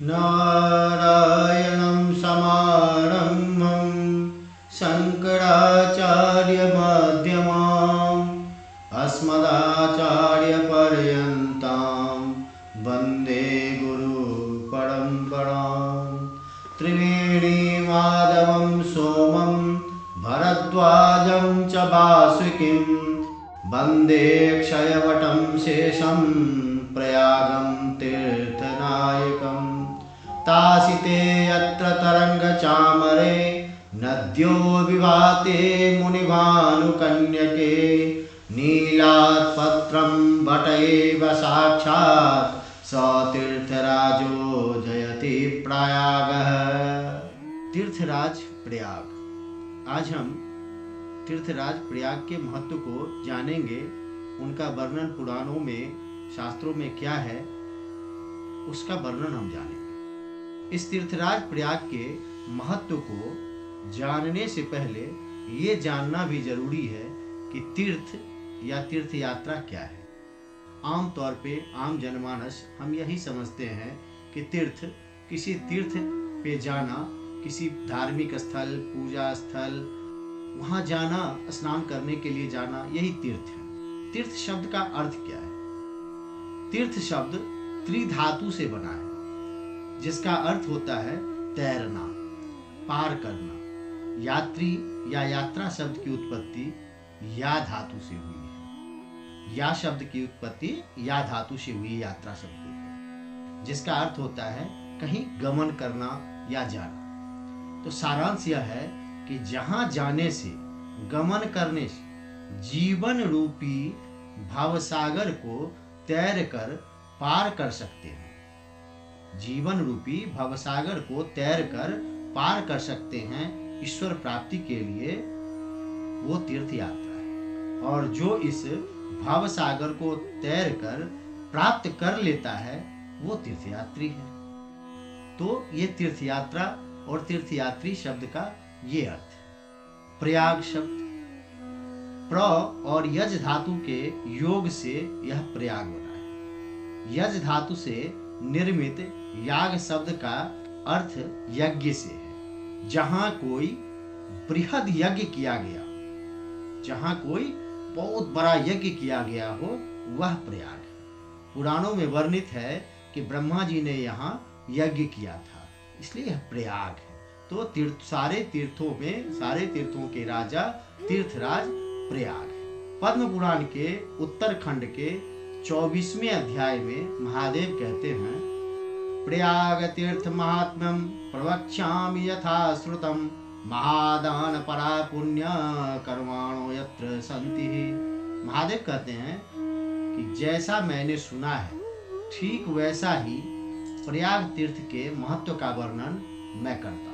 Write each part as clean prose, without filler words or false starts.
नारायणं समारम्भं शङ्कराचार्यमध्यमाम् अस्मदाचार्यपर्यन्तां वन्दे गुरुपरम्पराम्। त्रिवेणीमाधवं सोमं भरद्वाजं च वासुकिं वन्दे क्षयवटं शेषं प्रयागं तीर्थनायकम्। तासिते यत्र तरङ्गचामरे नद्यो विभाते मुनिभानुकन्यके नीलात्पत्रं वटैव साक्षात् स तीर्थराजो जयति प्रयागः। तीर्थराज प्रयाग। आज हम तीर्थराज प्रयाग के महत्व को जानेंगे। उनका वर्णन पुराणों में, शास्त्रों में क्या है, उसका वर्णन हम जानेंगे। इस तीर्थराज प्रयाग के महत्व को जानने से पहले ये जानना भी जरूरी है कि तीर्थ या तीर्थ यात्रा क्या है। आम तौर पे आम जनमानस हम यही समझते हैं कि तीर्थ किसी तीर्थ पे जाना, किसी धार्मिक स्थल, पूजा स्थल, वहाँ जाना, स्नान करने के लिए जाना, यही तीर्थ है। तीर्थ शब्द का अर्थ क्या है? तीर्थ शब्द त्रिधातु से बना है, जिसका अर्थ होता है तैरना, पार करना। यात्री या यात्रा शब्द की उत्पत्ति या धातु से हुई है। या शब्द की उत्पत्ति या धातु से हुई यात्रा शब्द की है, जिसका अर्थ होता है कहीं गमन करना या जाना। तो सारांश यह है कि जहां जाने से, गमन करने से जीवन रूपी भवसागर को तैर कर पार कर सकते हैं। जीवन रूपी भवसागर को तैर कर पार कर सकते हैं। ईश्वर प्राप्ति के लिए वो तीर्थ यात्रा है। और जो इस भवसागर को तैर कर प्राप्त कर लेता है, वो तीर्थयात्री है। तो ये तीर्थयात्रा और तीर्थयात्री शब्द का ये अर्थ है। प्रयाग शब्द प्र और यज धातु के योग से यह प्रयाग बना है। यज धातु से निर्मित याग शब्द का अर्थ यज्ञ से है। जहां कोई बृहद यज्ञ किया गया, जहां कोई बहुत बड़ा यज्ञ किया गया हो, वह प्रयाग है। पुराणों में वर्णित है कि ब्रह्मा जी ने यहाँ यज्ञ किया था, इसलिए यह प्रयाग है। तो सारे तीर्थों के राजा तीर्थराज प्रयाग है। पद्म पुराण के उत्तरखंड के 24वें अध्याय में महादेव कहते हैं, प्रयाग तीर्थ महात्म्यम प्रवक्ष्यामि यथा श्रुतम महादान परा पुण्य कर्माणो यत्र सन्ति। महादेव कहते हैं कि जैसा मैंने सुना है, ठीक वैसा ही प्रयाग तीर्थ के महत्व का वर्णन मैं करता हूँ।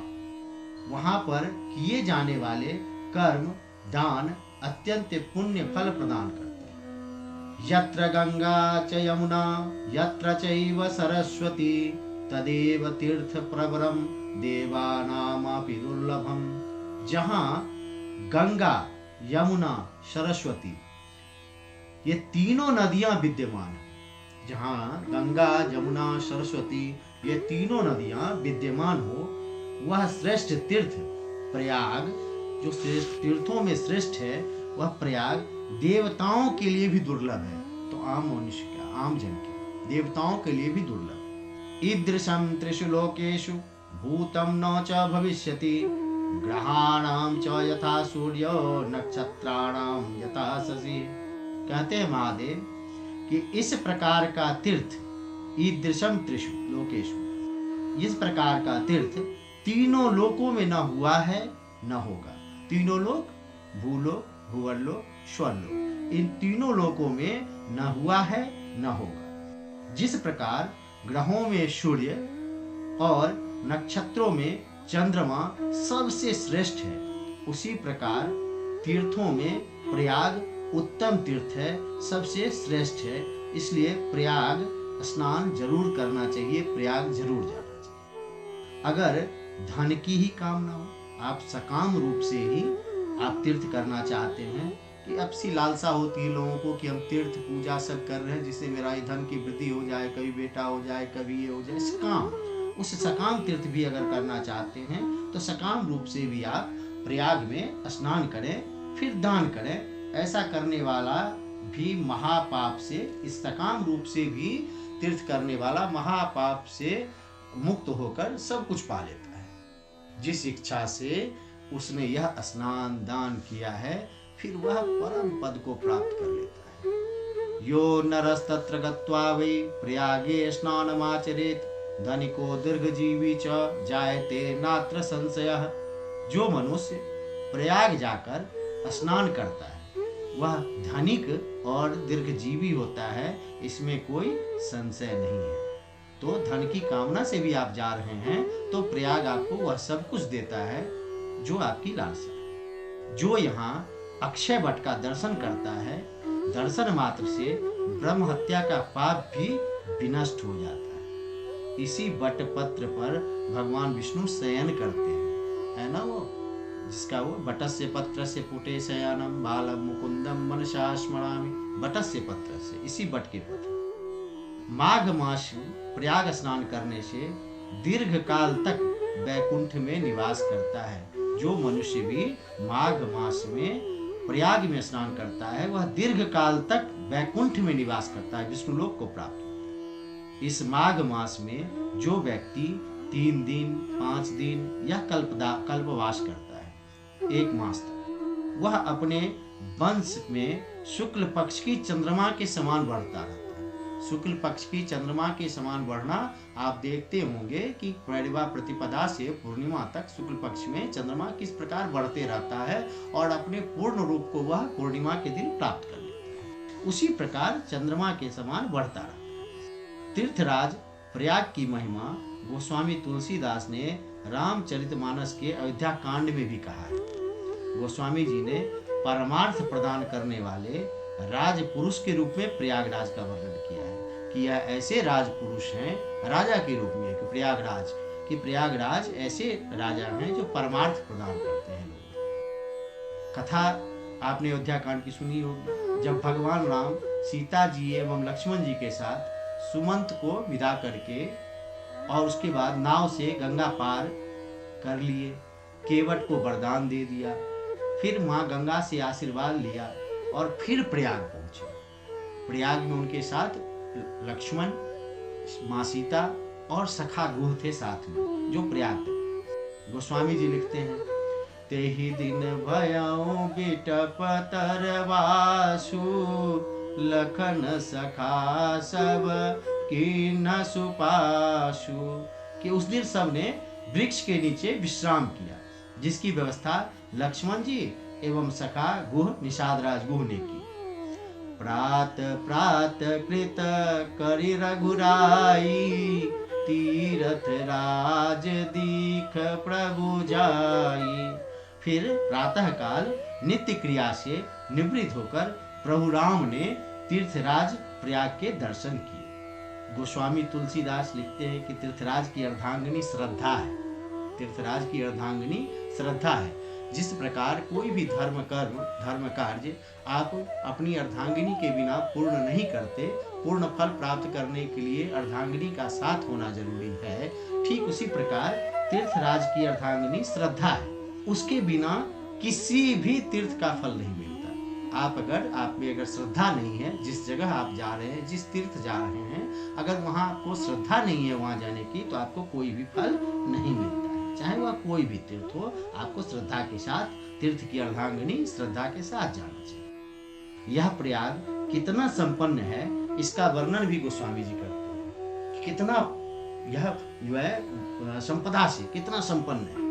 वहां पर किए जाने वाले कर्म, दान अत्यंत पुण्य फल प्रदान करते हैं। यत्र गंगा च यमुना यत्र चैव सरस्वती तदेव तीर्थ प्रवरम देवानामपि दुर्लभम। जहां गंगा, यमुना, सरस्वती ये तीनों नदियां विद्यमान हैं, जहां गंगा, यमुना, सरस्वती ये तीनों नदियां विद्यमान हो, वह श्रेष्ठ तीर्थ प्रयाग, जो श्रेष्ठ तीर्थों में श्रेष्ठ है, वह प्रयाग देवताओं के लिए भी दुर्लभ है। तो आम मनुष्य का, आम जन के, देवताओं के लिए भी दुर्लभ। ईदृशं त्रिषु लोकेषु भूतं न च भविष्यति ग्रहाणां च यथा सूर्यो नक्षत्राणां यथा शशि। कहते हैं महादेव कि इस प्रकार का तीर्थ, ईदृशं त्रिषु लोकेषु, इस प्रकार का तीर्थ तीनों लोकों में न हुआ है न होगा। तीनों लोक, भूलोक, भुवरलोक, स्वर्लोक, इन तीनों लोकों में न हुआ है न होगा। जिस प्रकार ग्रहों में सूर्य और नक्षत्रों में चंद्रमा सबसे श्रेष्ठ है, उसी प्रकार तीर्थों में प्रयाग उत्तम तीर्थ है, सबसे श्रेष्ठ है। इसलिए प्रयाग स्नान जरूर करना चाहिए, प्रयाग जरूर जाना चाहिए। अगर धन की ही कामना हो, आप सकाम रूप से ही आप तीर्थ करना चाहते हैं, कि अब सी लालसा होती है लोगों को कि हम तीर्थ पूजा सब कर रहे हैं जिससे मेरा धन की वृद्धि हो जाए, कभी बेटा हो जाए, कभी ये हो जाए, काम उस सकाम तीर्थ भी अगर करना चाहते हैं तो सकाम रूप से भी आप प्रयाग में स्नान करें, फिर दान करें। ऐसा करने वाला भी महापाप से, इस सकाम रूप से भी तीर्थ करने वाला महापाप से मुक्त होकर सब कुछ पा लेता है। जिस इच्छा से उसने यह स्नान दान किया है, फिर वह परम पद को प्राप्त कर लेता है। यो नरस्तत्र गत्वा वै प्रयागे स्नानमाचरेत् धनिको दीर्घजीवी च जायते नात्र संशयः। जो मनुष्य प्रयाग जाकर स्नान करता है वह धनिक और दीर्घजीवी होता है, इसमें कोई संशय नहीं है। तो धन की कामना से भी आप जा रहे हैं तो प्रयाग आपको वह सब कुछ देता है जो आपकी लालसा है। जो यहाँ अक्षय वट का दर्शन करता है, दर्शन मात्र से ब्रह्म हत्या का पाप भी विनष्ट हो जाता है। इसी वट पत्र पर भगवान विष्णु शयन करते हैं, है ना, वो जिसका वो बटस्य पत्र से पुटे शयनम बालम मुकुंदम मनसा स्मरामि। बटस्य पत्र से, इसी बट के पत्र। माघ मास प्रयाग स्नान करने से दीर्घ काल तक वैकुंठ में निवास करता है। जो मनुष्य भी माघ मास में प्रयाग में स्नान करता है वह दीर्घ काल तक वैकुंठ में निवास करता है, विष्णुलोक को प्राप्त होता है। इस माघ मास में जो व्यक्ति 3 दिन 5 दिन या कल्पवास करता है 1 मास तक, वह अपने वंश में शुक्ल पक्ष की चंद्रमा के समान बढ़ता रहता है। शुक्ल पक्ष की चंद्रमा के समान बढ़ना आप देखते होंगे कि पैरवा प्रतिपदा से पूर्णिमा तक शुक्ल पक्ष में चंद्रमा किस प्रकार बढ़ते रहता है और अपने पूर्ण रूप को वह पूर्णिमा के दिन प्राप्त कर लेता है। उसी प्रकार चंद्रमा के समान बढ़ता रहता है। तीर्थराज प्रयाग की महिमा गोस्वामी तुलसीदास ने रामचरितमानस के अयोध्या कांड में भी कहा है। गोस्वामी जी ने परमार्थ प्रदान करने वाले राज पुरुष के रूप में प्रयागराज का वर्णन किया है कि यह ऐसे राज पुरुष हैं, राजा के रूप में कि प्रयागराज ऐसे राजा हैं जो परमार्थ प्रदान करते हैं लोगों। कथा आपने अयोध्या कांड की सुनी होगी, जब भगवान राम सीता जी एवं लक्ष्मण जी के साथ सुमंत को विदा करके और उसके बाद नाव से गंगा पार कर लिए, केवट को वरदान दे दिया, फिर माँ गंगा से आशीर्वाद लिया और फिर प्रयाग पहुंचे। प्रयाग में उनके साथ लक्ष्मण, माँ सीता और सखा गुह थे साथ में, जो प्रयाग थे। गोस्वामी जी लिखते हैं, तेहि दिन भयउ बिटप तरवासु लखन सखा सब कीन सुपासु। कि उस दिन सब ने वृक्ष के नीचे विश्राम किया, जिसकी व्यवस्था लक्ष्मण जी एवं सखा गुह निषादराज गुह ने की। प्रात प्रात कृत करि रघुराई तीरथ राज दीख प्रभु जाई। फिर प्रातः काल नित्य क्रिया से निवृत्त होकर प्रभु राम ने तीर्थराज प्रयाग के दर्शन किए। गोस्वामी तुलसीदास लिखते हैं कि तीर्थराज की अर्धांगिनी श्रद्धा है। तीर्थराज की अर्धांगिनी श्रद्धा है। जिस प्रकार कोई भी धर्म कार्य आप अपनी अर्धांगिनी के बिना पूर्ण नहीं करते, पूर्ण फल प्राप्त करने के लिए अर्धांगिनी का साथ होना जरूरी है, ठीक उसी प्रकार तीर्थराज की अर्धांगिनी श्रद्धा है। उसके बिना किसी भी तीर्थ का फल नहीं मिलता। आप में अगर श्रद्धा नहीं है, जिस जगह आप जा रहे हैं, जिस तीर्थ जा रहे हैं, अगर वहाँ आपको श्रद्धा नहीं है वहाँ जाने की, तो आपको कोई भी फल नहीं मिलता है। चाहे वह कोई भी तीर्थ हो, आपको श्रद्धा के साथ, तीर्थ की अर्धांगिनी श्रद्धा के साथ जाना चाहिए। यह प्रयाग कितना संपन्न है, इसका वर्णन भी गोस्वामी जी करते हैं। कितना यह जो है संपदा से कितना संपन्न है।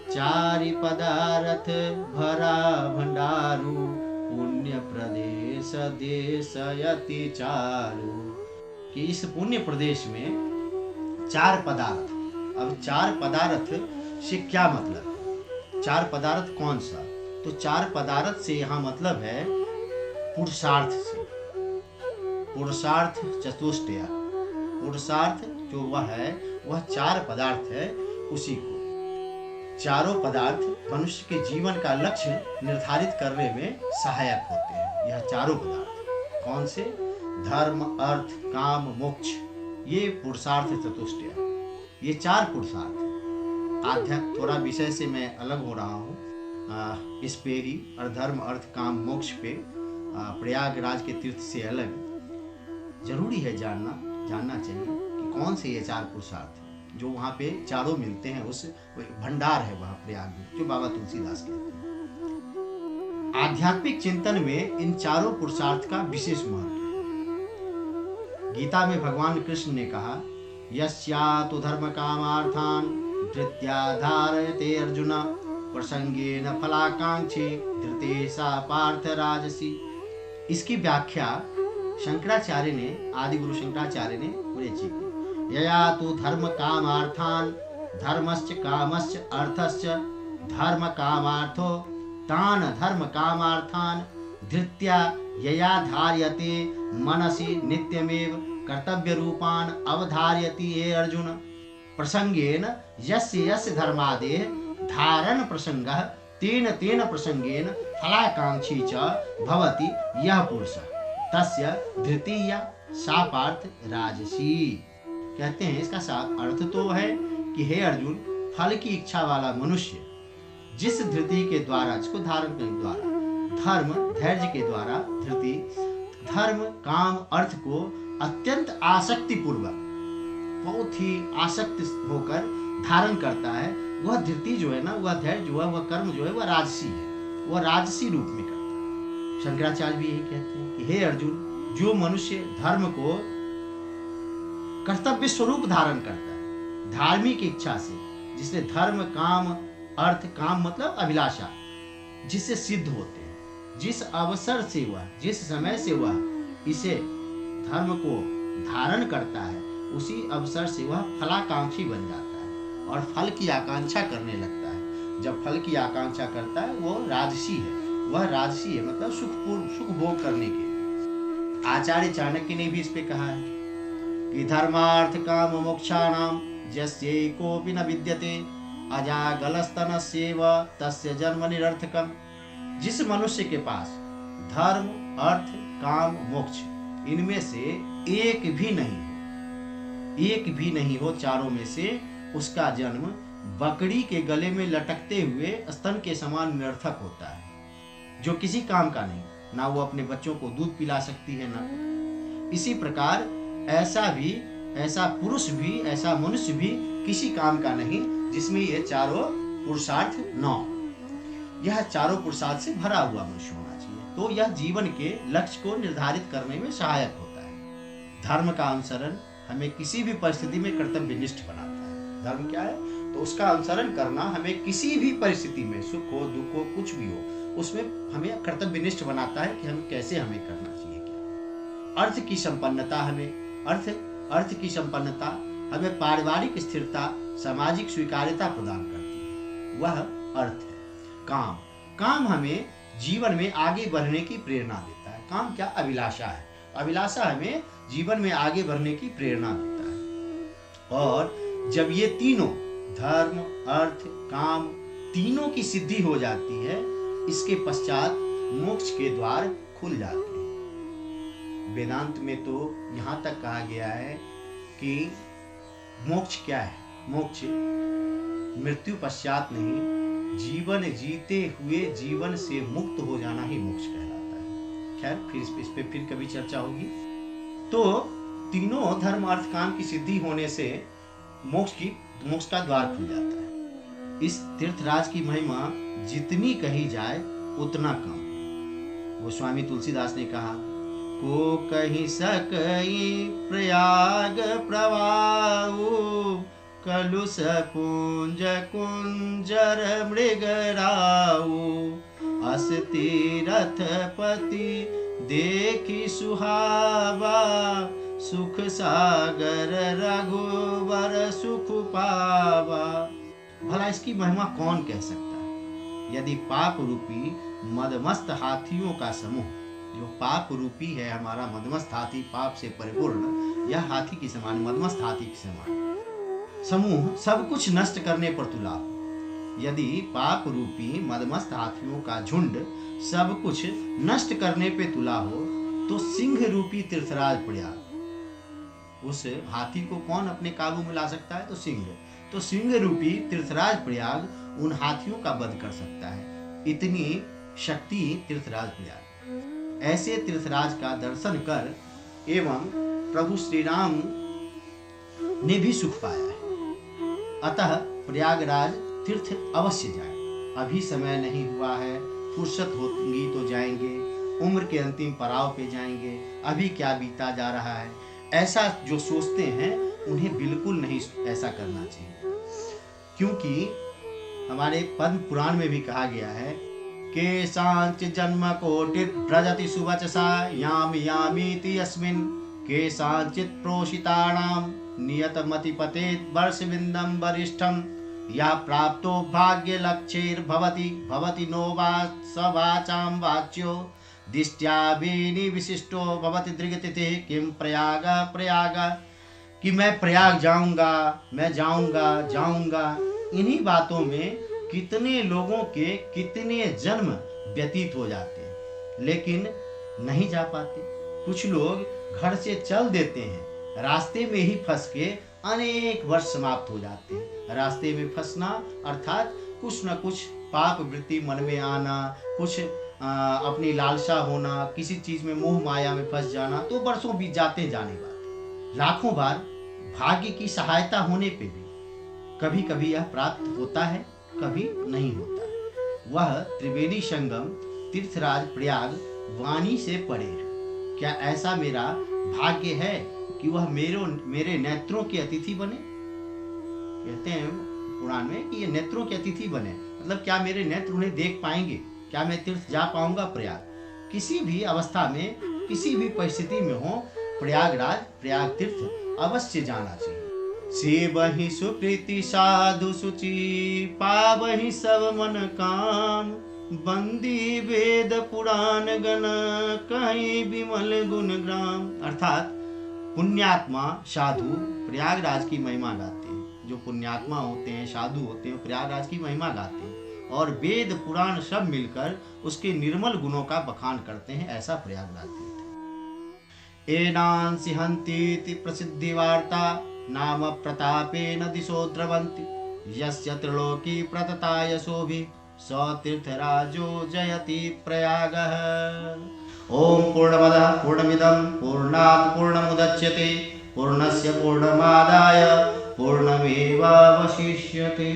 चारि पदार्थ भरा भंडारू पुण्य प्रदेश देशयति चारु। कि इस पुण्य प्रदेश में 4 पदार्थ। अब 4 पदार्थ से क्या मतलब? 4 पदार्थ कौन सा? तो 4 पदार्थ से यहाँ मतलब है पुरुषार्थ से। पुरुषार्थ चतुष्टय, पुरुषार्थ जो वह है वह 4 पदार्थ है, उसी को। चारों पदार्थ मनुष्य के जीवन का लक्ष्य निर्धारित करने में सहायक होते हैं। यह चारों पदार्थ कौन से? धर्म, अर्थ, काम, मोक्ष, ये पुरुषार्थ चतुष्टय। ये 4 पुरुषार्थ। आध्यात्म थोड़ा विषय से मैं अलग हो रहा हूँ, इस पे ही और धर्म अर्थ काम मोक्ष पे प्रयागराज के तीर्थ से अलग जरूरी है जानना चाहिए कि कौन से ये 4 पुरुषार्थ हैं जो वहाँ पे चारों मिलते हैं। उस भंडार है वहाँ प्रयाग में, जो बाबा तुलसीदास कहते हैं। आध्यात्मिक चिंतन में इन चारों पुरुषार्थ का विशेष महत्व है। गीता में भगवान कृष्ण ने कहा, यस्यातु धर्म कामार्थान धृत्या धारयते अर्जुन प्रसंगेन फलाकांक्षी धृते सा पार्थ राजसी। इसकी व्याख्या शंकराचार्य ने, आदि गुरु शंकराचार्य ने जी की। यया तु धर्म कामार्थान धर्मश्च कामश्च अर्थश्च धर्म कामार्थो तान धर्म कामार्थान धृत्या यया धार्यते मनसि नित्यमेव कर्तव्य रूपान अवधार्यति ये अर्जुन प्रसंगेन यस्य यस्य धर्मादेः धारण प्रसंगः तेन तेन प्रसंगेन फलाकांक्षी च भवति यह पुरुष तस्य धृतीया सा पार्थ राजसी। कहते हैं इसका साफ अर्थ तो है कि हे अर्जुन, फल की इच्छा वाला मनुष्य जिस धृति के द्वारा, जिसको धारण करने के द्वारा, धर्म धैर्य के द्वारा धृति, धर्म काम अर्थ को अत्यंत आसक्ति पूर्वक, बहुत ही आसक्त होकर धारण करता है, वह धृति जो है ना, वह धैर्य जो है, वह कर्म जो है, वह राजसी है, वह राजसी रूप में करता है। शंकराचार्य भी यही कहते हैं कि हे अर्जुन, जो मनुष्य धर्म को कर्तव्य स्वरूप धारण करता है धार्मिक इच्छा से, जिसने धर्म काम अर्थ, काम मतलब अभिलाषा, जिससे सिद्ध होते हैं, जिस अवसर से वह, जिस समय से वह इसे धर्म को धारण करता है, उसी अवसर से वह फलाकांक्षी बन जाता है और फल की आकांक्षा करने लगता है। जब फल की आकांक्षा करता है वो राजसी है, वह राजसी है, मतलब सुख भोग करने के। आचार्य चाणक्य ने भी इस पे कहा है कि धर्मार्थ काम मोक्षाणाम यस्यैकोपि न विद्यते अजागलस्तनस्यैव तस्य जन्म निरर्थकम। जिस मनुष्य के पास धर्म अर्थ काम मोक्ष इनमें से एक भी नहीं हो चारों में से, उसका जन्म बकरी के गले में लटकते हुए स्तन के समान निरर्थक होता है, जो किसी काम का नहीं। ना वो अपने बच्चों को दूध पिला सकती है, ना इसी प्रकार ऐसा पुरुष भी, ऐसा मनुष्य भी किसी काम का नहीं जिसमें ये चारों पुरुषार्थ न हो। यह चारों पुरुषार्थ से भरा हुआ मनुष्य होना चाहिए, तो यह जीवन के लक्ष्य को निर्धारित करने में सहायक होता है। धर्म का अनुसरण हमें किसी भी परिस्थिति में कर्तव्यनिष्ठ बनाता है। धर्म क्या है? तो उसका अनुसरण करना हमें किसी भी परिस्थिति में, सुख हो दुख हो कुछ भी हो, उसमें हमें कर्तव्यनिष्ठ बनाता है कि हम कैसे हमें करना चाहिए क्या। अर्थ की संपन्नता हमें पारिवारिक स्थिरता, सामाजिक स्वीकार्यता प्रदान करती है, वह अर्थ है। काम हमें जीवन में आगे बढ़ने की प्रेरणा देता है। काम क्या? अभिलाषा है। अभिलाषा हमें जीवन में आगे बढ़ने की प्रेरणा देता है। और जब ये तीनों धर्म अर्थ काम तीनों की सिद्धि हो जाती है, इसके पश्चात मोक्ष के द्वार खुल जाते हैं। वेदांत में तो यहाँ तक कहा गया है कि मोक्ष क्या है? मोक्ष मृत्यु पश्चात नहीं, जीवन जीते हुए जीवन से मुक्त हो जाना ही मोक्ष कहलाता है। खैर, फिर इस पे फिर कभी चर्चा होगी। तो तीनों धर्म अर्थ काम की सिद्धि होने से मोक्ष का द्वार खुल जाता है। इस तीर्थराज की महिमा जितनी कही जाए उतना कम। वो स्वामी तुलसीदास ने कहा, को कही सकई प्रयाग प्रवाहु कलुष कुंज कुंजर मृगराऊ अस तीरथ पति देखी सुहावा सुख सागर रघुवर सुख पावा। भला इसकी महिमा कौन कह सकता है? यदि पाप रूपी मदमस्त हाथियों का समूह, जो पाप रूपी है हमारा मदमस्त हाथी, पाप से परिपूर्ण यह हाथी की समान, मदमस्त हाथी के समान समूह सब कुछ नष्ट करने पर तुला हो, यदि पाप रूपी मदमस्त हाथियों का झुंड सब कुछ नष्ट करने पे तुला हो, तो सिंह रूपी तीर्थराज प्रयाग उस हाथी को कौन अपने काबू में ला सकता है? तो सिंह। तो सिंह रूपी तीर्थराज प्रयाग उन हाथियों का वध कर सकता है। इतनी शक्ति तीर्थराज प्रयाग। ऐसे तीर्थराज का दर्शन कर एवं प्रभु श्री राम ने भी सुख पाया है। अतः प्रयागराज तीर्थ अवश्य जाए। अभी समय नहीं हुआ है, फुर्सत होगी तो जाएंगे, उम्र के अंतिम पड़ाव पे जाएंगे, अभी क्या बीता जा रहा है, ऐसा जो सोचते हैं उन्हें बिल्कुल नहीं ऐसा करना चाहिए। क्योंकि हमारे पद्म पुराण में भी कहा गया है के सांच जन्म कोटि प्रजति सुवचसा याम यामीति अस्मिन के सांचित प्रोषिताणाम नियत मतिपते वर्षविंदम वरिष्ठम या प्राप्तो भाग्य लक्ष्येर भवति भवति नो वा सवाचाम वाच्यो दिष्ट्या बेनि विशिष्टो भवति दृगतिथे किम प्रयाग प्रयाग, कि मैं प्रयाग जाऊंगा, मैं जाऊंगा। इन्हीं बातों में कितने लोगों के कितने जन्म व्यतीत हो जाते हैं, लेकिन नहीं जा पाते। कुछ लोग घर से चल देते हैं, रास्ते में ही फंस के अनेक वर्ष समाप्त हो जाते हैं। रास्ते में फंसना अर्थात कुछ न कुछ पाप वृत्ति मन में आना, कुछ अपनी लालसा होना, किसी चीज में मोह माया में फंस जाना, तो वर्षों बीत जाते हैं जाने बाद। लाखों बार भाग्य की सहायता होने पे भी कभी कभी यह प्राप्त होता है, कभी नहीं होता। वह त्रिवेणी संगम तीर्थराज प्रयाग वाणी से परे है। क्या ऐसा मेरा भाग्य है कि वह मेरे नेत्रों के अतिथि बने? कहते हैं पुराण में कि ये नेत्रों के अतिथि बने, मतलब क्या मेरे नेत्र उन्हें देख पाएंगे? क्या मैं तीर्थ जा पाऊंगा प्रयाग? किसी भी अवस्था में, किसी भी परिस्थिति में हो, प्रयागराज प्रयाग तीर्थ अवश्य जाना चाहिए। सेवहि सुकृति साधु सुचि पावहि सब मन काम, बंदी वेद पुराण गण कहीं विमल गुण ग्राम। अर्थात पुण्यात्मा साधु प्रयागराज की महिमा गाते हैं। जो पुण्यात्मा होते हैं, साधु होते हैं, प्रयागराज की महिमा गाते हैं और वेद पुराण सब मिलकर उसके निर्मल गुणों का बखान करते हैं। ऐसा प्रयागराज तीर्थ। एनांसि हन्तीति प्रसिद्धि वार्ता नाम प्रतापेन दिशो द्रवन्ति यस्य त्रिलोकी प्रतता यशोभि स तीर्थराजो जयति प्रयागः। ओम पूर्णमदः पूर्णमिदं पूर्णात् पूर्णमुदच्यते पूर्णस्य पूर्णमादाय पूर्णमेवावशिष्यते।